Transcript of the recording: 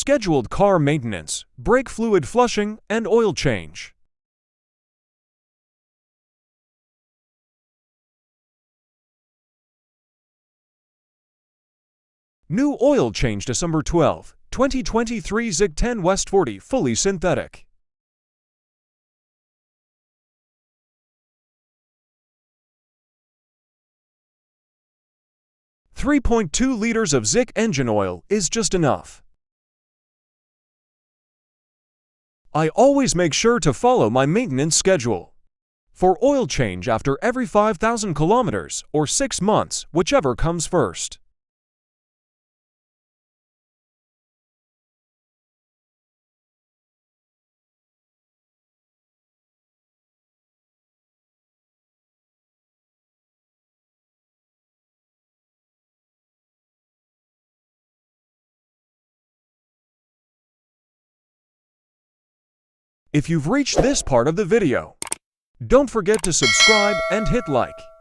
scheduled car maintenance, brake fluid flushing, and oil change. New oil change December 12, 2023 ZIG 10 West 40 fully synthetic. .2 liters of ZIG engine oil is just enough. I always make sure to follow my maintenance schedule. For oil change after every 5,000 kilometers or 6 months, whichever comes first. If you've reached this part of the video, don't forget to subscribe and hit like.